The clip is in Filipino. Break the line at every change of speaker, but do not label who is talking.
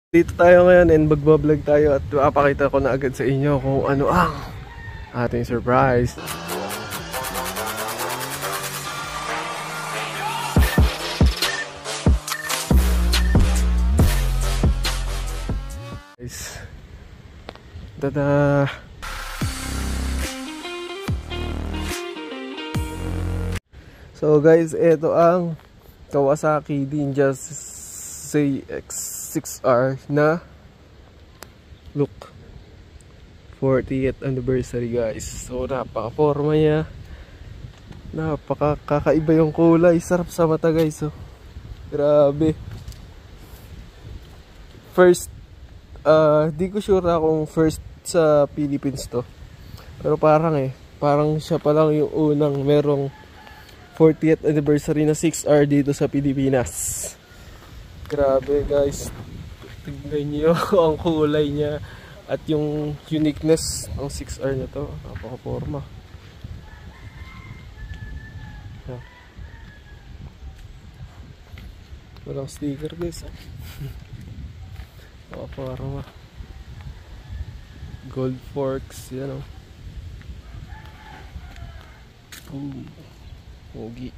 Dito tayo ngayon and magbablog tayo at mapakita ko na agad sa inyo kung ano ang ating surprise. Guys, tada! So guys, ito ang Kawasaki Ninja CX-6R na look 40th anniversary guys. So napaka-forma niya, napaka-kakaiba yung kulay, sarap sa mata guys. So grabe. First, di ko sure kung first sa Philippines to, pero parang siya pa lang yung unang merong 40th anniversary na 6R dito sa Pilipinas. Grabe guys, tignan nyo ang kulay niya at yung uniqueness ng 6R na to. Napaka-forma. Walang sticker guys. Napaka-forma. Gold forks, yan o. Pogi.